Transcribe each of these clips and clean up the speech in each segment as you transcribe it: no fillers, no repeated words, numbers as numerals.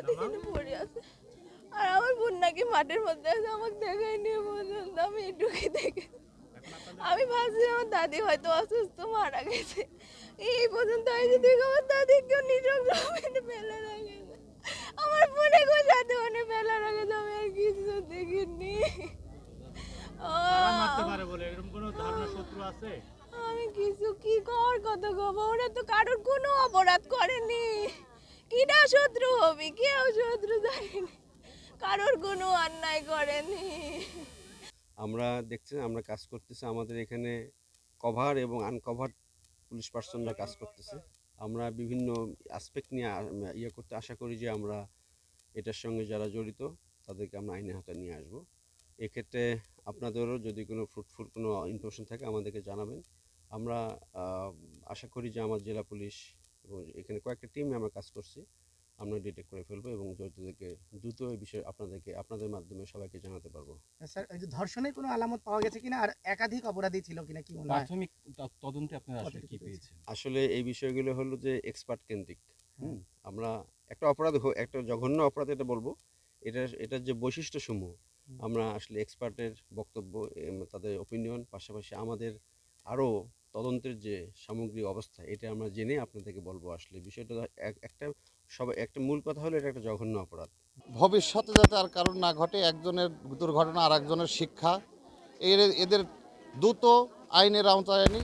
দাদি এখানে পড়ে আছে। আর আমার বোন নাকি মাঠের মধ্যে আছে, আমাকে দেখায়নি পর্যন্ত। আমি এটুকুই দেখে আমি ভাবছি আমার দাদি হয়তো অসুস্থ মারা গেছে। এই পর্যন্ত আইসি দেখে আমার দাদি কেউ নৃশংসভাবে ফেলে রেখেছে। আমার বোনে কেউ সাথে ওনে ফেলে রেখেছে, আমি আর কিছু দেখিনি। কারা মারতে পারে বলে এরকম কোনো ধারণা শত্রু আছে? আমি কিছু কি কর কথা কব, ওরা তো কারোর কোনো অপরাধ করেনি। কিনা শত্রু হবি, কেউ শত্রু যায়নি, কারোর কোনো অন্যায় করেনি। আমরা দেখছি আমরা কাজ করতেছি, আমাদের এখানে কভার এবং আনকভার পুলিশ পার্সনরা কাজ করতেছে। আমরা বিভিন্ন অ্যাসপেক্ট নিয়ে ইয়ে করতে আশা করি যে আমরা এটার সঙ্গে যারা জড়িত তাদেরকে আমরা আইনের হাতে নিয়ে আসব। এক্ষেত্রে আপনাদেরও যদি কোনো ফ্রুটফুল কোনো ইনফরমেশন থাকে আমাদেরকে জানাবেন। আমরা আশা করি যে আমার জেলা পুলিশ এবং এখানে কয়েকটা টিমে আমরা কাজ করছি, আমরা ডিটেক্ট করে ফেলবো এবং জড়িতদেরকে দ্রুত এই বিষয়ে আপনাদের মাধ্যমে সবাইকে জানাতে পারবো। স্যার, এই যে ধর্ষণের কোনো আলামত পাওয়া গেছে কিনা, আর একাধিক অপরাধী ছিল কিনা, কি মনে হয়? প্রাথমিক তদন্তে আপনারা আসলে কি পেয়েছেন? আসলে এই বিষয়গুলো হলো যে এক্সপার্ট কেন্দ্রিক। আমরা একটা অপরাধ একটা জঘন্য অপরাধ এটা বলবো, এটার যে বৈশিষ্ট্যসমূহ আমরা আসলে এক্সপার্টের বক্তব্য, তাদের ওপিনিয়ন, পাশাপাশি আমাদের আরও তদন্তের যে সামগ্রিক অবস্থা এটা আমরা জেনে আপনাদেরকে বলবো। আসলে বিষয়টা একটা মূল কথা হলো এটা একটা জঘন্য অপরাধ। ভবিষ্যতে যাতে আর কারণ না ঘটে, একজনের দুর্ঘটনা আর একজনের শিক্ষা, এদের দ্রুত আইনের আওতায় আনি।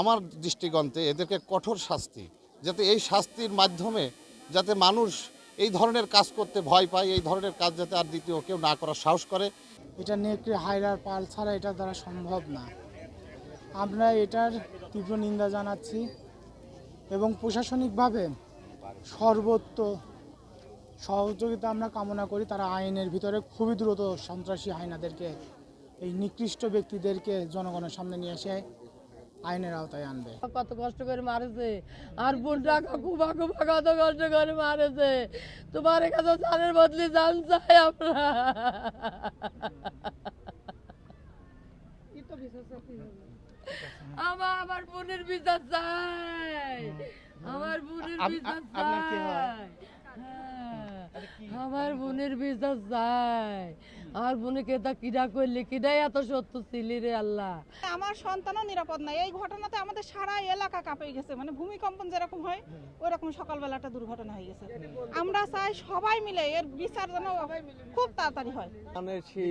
আমার দৃষ্টিকোণে এদেরকে কঠোর শাস্তি, যাতে এই শাস্তির মাধ্যমে যাতে মানুষ এই ধরনের কাজ করতে ভয় পায়, এই ধরনের কাজ যাতে আর দ্বিতীয় কেউ না করার সাহস করে। এটা নেকড়ে হায়রার পাল ছাড়া এটা দ্বারা সম্ভব না। আমরা এটার তীব্র নিন্দা জানাচ্ছি এবং প্রশাসনিকভাবে সর্বোচ্চ সহযোগিতা আমরা কামনা করি। তারা আইনের ভিতরে খুবই দ্রুত সন্ত্রাসী হায়নাদেরকে, এই নিকৃষ্ট ব্যক্তিদেরকে জনগণের সামনে নিয়ে এসে আইনের আওতায় আনবে। কত কষ্ট করে মারেছে, আর বোনটা কুবা কুবা কত কষ্ট করে মারেছে। তোমার কাছে জানের বদলে জান চাই আমরা। আমার বোনের বিচার চাই, আমার বোনের বিচার চাই, আমার বোনের বিচার চাই। আমার বোনে কেটা কিরা করলি, কিরাই এত সত্য ছিলি রে আল্লাহ। আমার সন্তানও নিরাপদ নাই। এই ঘটনাতে আমাদের সারা এলাকা কাঁপে গেছে, মানে ভূমিকম্পন যেরকম হয় ওই রকম সকালবেলা একটা দুর্ঘটনা হয়ে গেছে। আমরা চাই সবাই মিলে এর বিচার যেন খুব তাড়াতাড়ি হয়। মানে সেই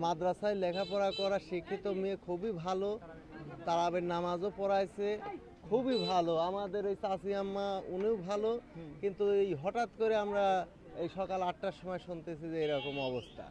মাদ্রাসায় লেখাপড়া করা শিক্ষিত মেয়ে খুবই ভালো, তারাবির নামাজও পড়াইছে, খুবই ভালো। আমাদের ওই চাচি আম্মা উনিও ভালো, কিন্তু এই হঠাৎ করে আমরা এই সকাল 8টার সময় শুনতেছি যে এরকম অবস্থা।